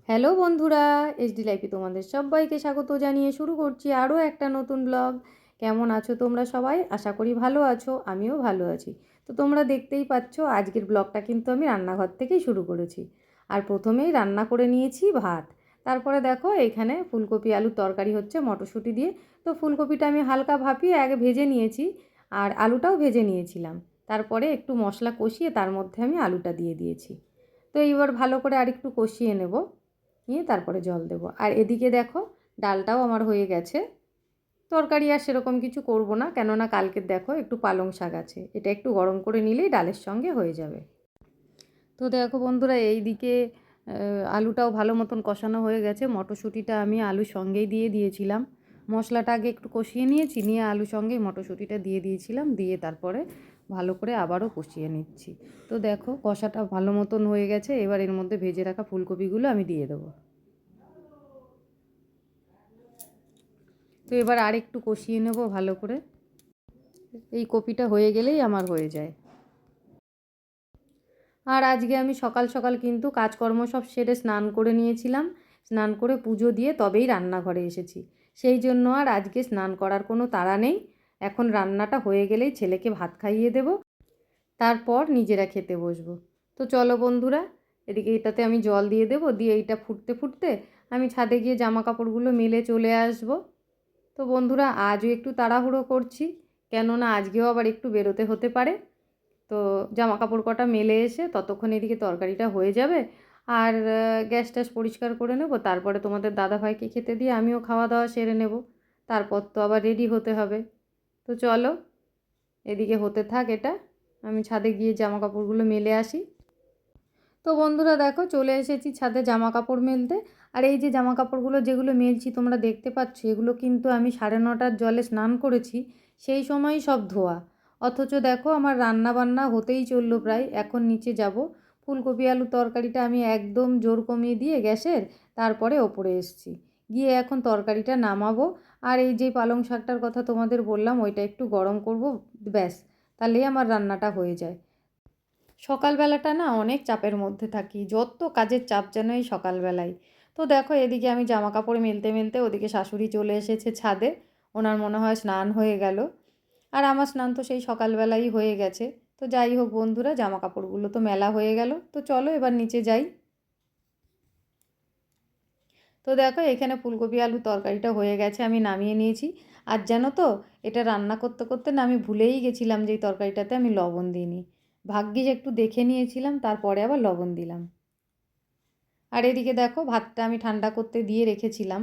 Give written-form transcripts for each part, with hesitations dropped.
Hello বন্ধুরা, HD লাইফে তোমাদের সবাইকে স্বাগত জানিয়ে শুরু করছি আরও একটা নতুন ব্লগ। কেমন আছো তোমরা সবাই? আশা করি ভালো আছো, আমিও ভালো আছি। তো তোমরা দেখতেই পাচ্ছ আজকের ব্লগটা কিন্তু আমি রান্নাঘর থেকেই শুরু করেছি। আর প্রথমেই রান্না করে নিয়েছি ভাত। তারপরে দেখো এখানে ফুলকপি আলুর তরকারি হচ্ছে মটরশুঁটি দিয়ে। তো ফুলকপিটা আমি হালকা ভাপিয়ে আগে ভেজে নিয়েছি, আর আলুটাও ভেজে নিয়েছিলাম। তারপরে একটু মশলা কষিয়ে তার মধ্যে আমি আলুটা দিয়ে দিয়েছি। তো এইবার ভালো করে আরেকটু কষিয়ে নেব, নিয়ে তারপরে জল দেব। আর এদিকে দেখো ডালটাও আমার হয়ে গেছে। তরকারি আর সেরকম কিছু করব না, কেননা কালকের দেখো একটু পালং শাক আছে, এটা একটু গরম করে নিলেই ডালের সঙ্গে হয়ে যাবে। তো দেখো বন্ধুরা, এই দিকে আলুটাও ভালো মতন কষানো হয়ে গেছে। মটরশুঁটিটা আমি আলুর সঙ্গেই দিয়ে দিয়েছিলাম। মশলাটা আগে একটু কষিয়ে নিয়েছি, নিয়ে আলুর সঙ্গেই মটরশুঁটিটা দিয়ে দিয়েছিলাম, দিয়ে তারপরে ভালো করে আবারও কষিয়ে নিচ্ছি। তো দেখো কষাটা ভালো মতন হয়ে গেছে। এবার এর মধ্যে ভেজে রাখা ফুলকপিগুলো আমি দিয়ে দেবো। তো এবার আর একটু কষিয়ে নেব ভালো করে। এই কপিটা হয়ে গেলেই আমার হয়ে যায়। আর আজকে আমি সকাল সকাল কিন্তু কাজকর্ম সব সেরে স্নান করে নিয়েছিলাম। স্নান করে পুজো দিয়ে তবেই রান্নাঘরে এসেছি। সেই জন্য আর আজকে স্নান করার কোনো তাড়া নেই। এখন রান্নাটা হয়ে গেলেই ছেলেকে ভাত খাইয়ে দেব, তারপর নিজেরা খেতে বসবো। তো চলো বন্ধুরা, এদিকে এটাতে আমি জল দিয়ে দেবো, দিয়ে এইটা ফুটতে ফুটতে আমি ছাদে গিয়ে জামা কাপড়গুলো মেলে চলে আসবো। তো বন্ধুরা, আজও একটু তাড়াহুড়ো করছি, কেননা আজকেও আবার একটু বেরোতে হতে পারে। তো জামা কাপড় কটা মেলে এসে ততক্ষণ এদিকে তরকারিটা হয়ে যাবে, আর গ্যাস ট্যাস পরিষ্কার করে নেব। তারপরে তোমাদের দাদাভাইকে খেতে দিয়ে আমিও খাওয়া দাওয়া সেরে নেব। তারপর তো আবার রেডি হতে হবে। তো চলো এদিকে হতে থাক এটা, আমি ছাদে গিয়ে জামা কাপড়গুলো মেলে আসি। তো বন্ধুরা দেখো চলে এসেছি ছাদে জামা কাপড় মেলতে। আর এই যে জামা কাপড়গুলো যেগুলো মেলছি তোমরা দেখতে পাচ্ছ, এগুলো কিন্তু আমি 9:30টার জলে স্নান করেছি, সেই সময়ই সব ধোয়া। অথচ দেখো আমার রান্না বান্না হতেই চললো প্রায়, এখন নিচে যাব। ফুলকপি আলু তরকারিটা আমি একদম জোর কমিয়ে দিয়ে গ্যাসের, তারপরে ওপরে এসেছি, গিয়ে এখন তরকারিটা নামাবো। আর এই যে পালং শাকটার কথা তোমাদের বললাম, ওইটা একটু গরম করব, ব্যাস, তাহলেই আমার রান্নাটা হয়ে যায়। সকালবেলাটা না অনেক চাপের মধ্যে থাকি, যত কাজের চাপ যেন এই সকালবেলায়। তো দেখো এদিকে আমি জামা কাপড় মেলতে মেলতে ওদিকে শাশুড়ি চলে এসেছে ছাদে। ওনার মনে হয় স্নান হয়ে গেল, আর আমার স্নান তো সেই সকালবেলাই হয়ে গেছে। তো যাই হোক বন্ধুরা, জামা কাপড়গুলো তো মেলা হয়ে গেল, তো চলো এবার নিচে যাই। তো দেখো এখানে ফুলকপি আলু তরকারিটা হয়ে গেছে, আমি নামিয়ে নিয়েছি। আর জানো তো, এটা রান্না করতে করতে না আমি ভুলেই গেছিলাম যে এই তরকারিটাতে আমি লবণ দিইনি। ভাগ্যিস একটু দেখে নিয়েছিলাম, তারপরে আবার লবণ দিলাম। আর এদিকে দেখো ভাতটা আমি ঠান্ডা করতে দিয়ে রেখেছিলাম।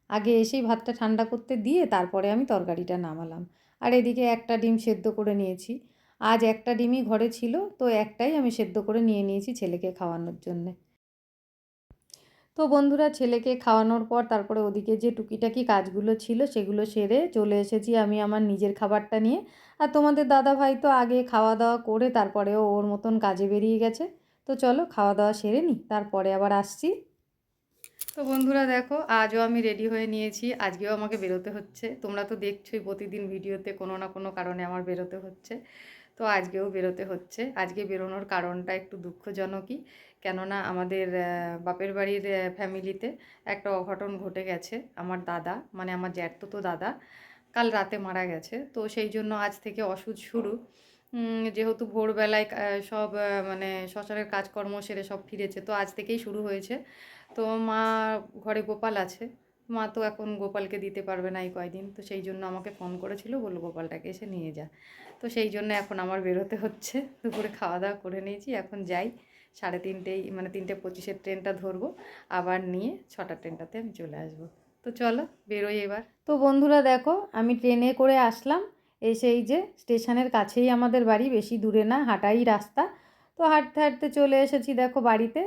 আগে এসেই ভাতটা ঠান্ডা করতে দিয়ে তারপরে আমি তরকারিটা নামালাম। আর এদিকে একটা ডিম সেদ্ধ করে নিয়েছি। আজ একটা ডিমই ঘরে ছিল, তো একটাই আমি সেদ্ধ করে নিয়ে নিয়েছি ছেলেকে খাওয়ানোর জন্যে। তো বন্ধুরা, ছেলেকে খাওয়ানোর পর তারপরে ওদিকে যে টুকিটাকি কাজগুলো ছিল সেগুলো সেরে চলে এসেছি আমি আমার নিজের খাবারটা নিয়ে। আর তোমাদের দাদা ভাই তো আগে খাওয়া দাওয়া করে তারপরেও ওর মতন কাজে বেরিয়ে গেছে। তো চলো খাওয়া দাওয়া সেরে নিই, তারপরে আবার আসছি। তো বন্ধুরা দেখো, আজও আমি রেডি হয়ে নিয়েছি, আজকেও আমাকে বেরোতে হচ্ছে। তোমরা তো দেখছোই প্রতিদিন ভিডিওতে কোনো না কোনো কারণে আমার বেরোতে হচ্ছে। তো আজকেও বেরোতে হচ্ছে। আজকে বেরোনোর কারণটা একটু দুঃখজনকই, কেননা আমাদের বাপের বাড়ির ফ্যামিলিতে একটা অঘটন ঘটে গেছে। আমার দাদা, মানে আমার জ্যাঠতো দাদা, কাল রাতে মারা গেছে। তো সেই জন্য আজ থেকে অশৌচ শুরু। যেহেতু ভোরবেলায় সব মানে শ্মশানের কাজকর্ম সেরে সব ফিরেছে, তো আজ থেকেই শুরু হয়েছে। তো মা, ঘরে গোপাল আছে, মা তো এখন গোপালকে দিতে পারবে না এই কয়দিন। তো সেই জন্য আমাকে ফোন করেছিল, বললো গোপালটাকে এসে নিয়ে যা। তো সেই জন্য এখন আমার বেরোতে হচ্ছে। দুপুরে খাওয়া দাওয়া করে নিয়েছি, এখন যাই। 3:30 মানে 3:25-এর ট্রেনটা ধরবো, আবার নিয়ে 6টার ট্রেনটাতে আমি চলে আসবো। তো চলো বেরোই এবার। তো বন্ধুরা দেখো, আমি ট্রেনে করে আসলাম। এসে এই যে স্টেশনের কাছেই আমাদের বাড়ি, বেশি দূরে না, হাঁটাই রাস্তা। তো হাঁটতে হাঁটতে চলে এসেছি দেখো বাড়িতে।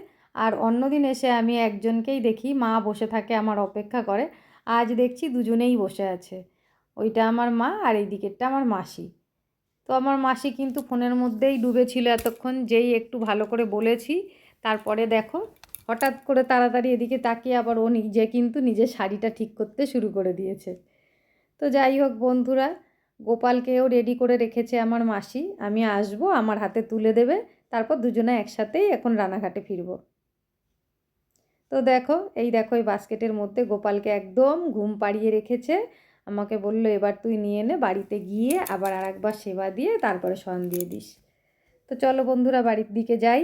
আর অন্যদিন এসে আমি একজনকেই দেখি, মা বসে থাকে আমার অপেক্ষা করে। আজ দেখছি দুজনেই বসে আছে, ওইটা আমার মা আর এই দিকেরটা আমার মাসি। তো আমার মাসি কিন্তু ফোনের মধ্যেই ডুবে ছিল এতক্ষণ, যেই একটু ভালো করে বলেছি তারপরে দেখো হঠাৎ করে তাড়াতাড়ি এদিকে তাকিয়ে আবার ও নিজে কিন্তু নিজের শাড়িটা ঠিক করতে শুরু করে দিয়েছে। তো যাই হোক বন্ধুরা, গোপালকেও রেডি করে রেখেছে আমার মাসি, আমি আসবো আমার হাতে তুলে দেবে, তারপর দুজনে একসাথেই এখন রানাঘাটে ফিরবো। তো দেখো এই বাস্কেটের মধ্যে গোপালকে একদম ঘুম পাড়িয়ে রেখেছে। আমাকে বলল এবার তুই নিয়ে নে, বাড়িতে গিয়ে আবার আরেকবার সেবা দিয়ে তারপরে শয়ন দিয়ে দিস। তো চলো বন্ধুরা বাড়ির দিকে যাই।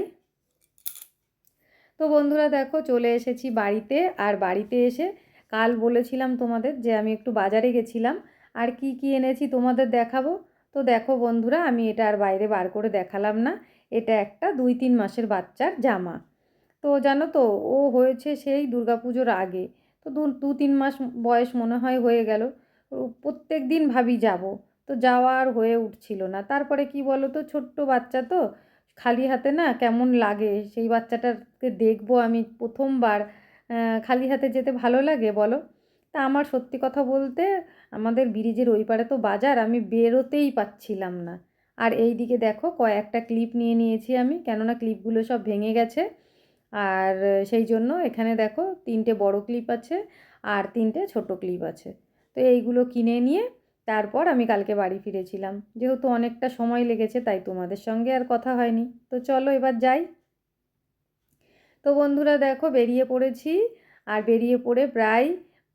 তো বন্ধুরা দেখো চলে এসেছি বাড়িতে। আর বাড়িতে এসে কাল বলেছিলাম তোমাদের যে আমি একটু বাজারে গেছিলাম, আর কি কি এনেছি তোমাদের দেখাবো। তো দেখো বন্ধুরা, আমি এটা আর বাইরে বার করে দেখালাম না। এটা একটা 2-3 মাসের বাচ্চার জামা। তো জানো তো, ও হয়েছে সেই দুর্গাপুজোর আগে। তো 2-3 মাস বয়স মনে হয় হয়ে গেল। প্রত্যেক দিন ভাবি যাব, তো যাওয়া আর হয়ে উঠছিল না। তারপরে কি বলো তো, ছোট্ট বাচ্চা তো, খালি হাতে না কেমন লাগে। সেই বাচ্চাটাকে দেখবো আমি প্রথমবার, খালি হাতে যেতে ভালো লাগে বলো? তা আমার সত্যি কথা বলতে, আমাদের ব্রিজের ওই পারে তো বাজার, আমি বেরোতেই পাচ্ছিলাম না। আর এই দিকে দেখো কয়েকটা ক্লিপ নিয়ে নিয়েছি আমি, কেননা ক্লিপগুলো সব ভেঙে গেছে। আর সেই জন্য এখানে দেখো 3টে বড় ক্লিপ আছে আর 3টে ছোট ক্লিপ আছে। তো এইগুলো কিনে নিয়ে তারপর আমি কালকে বাড়ি ফিরেছিলাম। যেহেতু অনেকটা সময় লেগেছে তাই তোমাদের সঙ্গে আর কথা হয়নি। তো চলো এবার যাই। তো বন্ধুরা দেখো বেরিয়ে পড়েছি। আর বেরিয়ে পড়ে প্রায়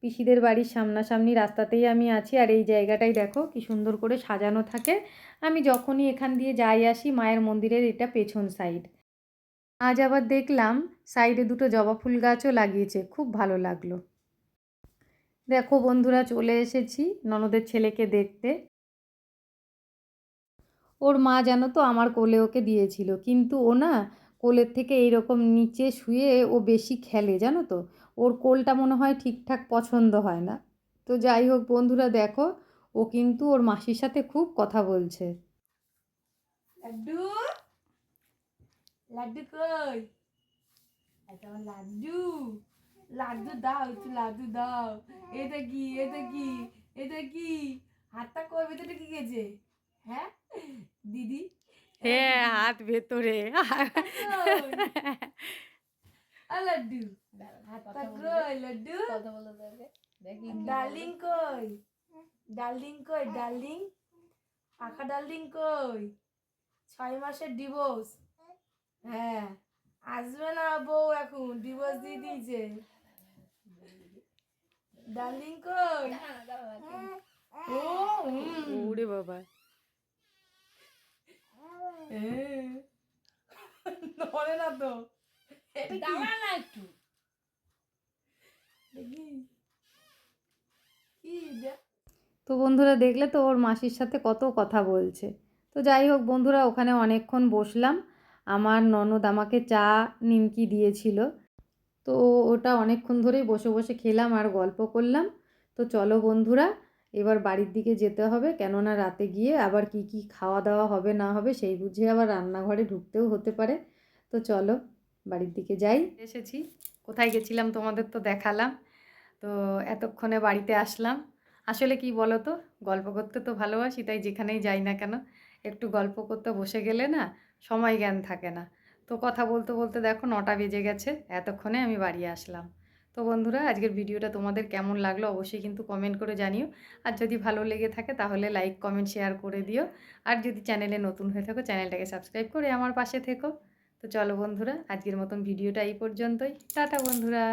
পিসিদের বাড়ির সামনাসামনি রাস্তাতেই আমি আছি। আর এই জায়গাটাই দেখো কি সুন্দর করে সাজানো থাকে। আমি যখনই এখান দিয়ে যাই আসি, মায়ের মন্দিরের এটা পেছন সাইড। আজ আবার দেখলাম সাইডে 2টো জবা ফুল গাছও লাগিয়েছে, খুব ভালো লাগলো। দেখো বন্ধুরা চলে এসেছি ননদের ছেলেকে দেখতে। ওর মা জানো তো আমার কোলে ওকে দিয়েছিল, কিন্তু ও না কোলের থেকে এইরকম নিচে শুয়ে ও বেশি খেলে জানো তো। ওর কোলটা মনে হয় ঠিকঠাক পছন্দ হয় না। তো যাই হোক বন্ধুরা দেখো, ও কিন্তু ওর মাসির সাথে খুব কথা বলছে। লাড্ডু, লাড্ডু কই? এটা আমার লাড্ডু। লাড্ডু দাও, একটু লাড্ডু দাও। এটা কি, এটা কি, এটা কি? হাতটা কই, ভেতরে কি গেছে? হ্যাঁ দিদি, হ্যাঁ হাত ভেতরে। লাড্ডু হাতটা কই? লাড্ডু ডার্লিং কই? ডার্লিং কই? ডার্লিং পাখা ডার্লিং কই? 6 মাসের ডিভোর্স। হ্যাঁ, আসবে না বউ, এখন ডিভোর্স দিয়ে দিয়েছে। ডার্লিং কই? ও ওরে বাবা, নড়ে না তো। দাঁড়া না একটু, দেখি কি দেখ। তো বন্ধুরা দেখলে তো ওর মাসির সাথে কত কথা বলছে। তো যাই হোক বন্ধুরা, ওখানে অনেকক্ষণ বসলাম। আমার ননদ আমাকে চা নিমকি দিয়েছিল। তো ওটা অনেকক্ষণ ধরেই বসে বসে খেলাম আর গল্প করলাম। তো চলো বন্ধুরা, এবার বাড়ির দিকে যেতে হবে, কেননা রাতে গিয়ে আবার কি কি খাওয়া দাওয়া হবে না হবে সেই বুঝে আবার রান্নাঘরে ঢুকতেও হতে পারে। তো চলো বাড়ির দিকে যাই। এসেছি, কোথায় গেছিলাম তোমাদের তো দেখালাম। তো এতক্ষণে বাড়িতে আসলাম। আসলে কি বলো তো, গল্প করতে তো ভালোবাসি, তাই যেখানেই যাই না কেন একটু গল্প করতে বসে গেলে না সময় জ্ঞান থাকে না। তো কথা বলতে বলতে দেখো 9টা বেজে গেছে, এতক্ষণে আমি বাড়ি আসলাম। তো বন্ধুরা আজকের ভিডিওটা তোমাদের কেমন লাগলো অবশ্যই কিন্তু কমেন্ট করে জানিও। আর যদি ভালো লেগে থাকে তাহলে লাইক কমেন্ট শেয়ার করে দিও। আর যদি চ্যানেলে নতুন হয়ে থাকো চ্যানেলটাকে সাবস্ক্রাইব করে আমার পাশে থেকো। তো চলো বন্ধুরা, আজকের মতন ভিডিওটা এই পর্যন্তই। টাটা বন্ধুরা।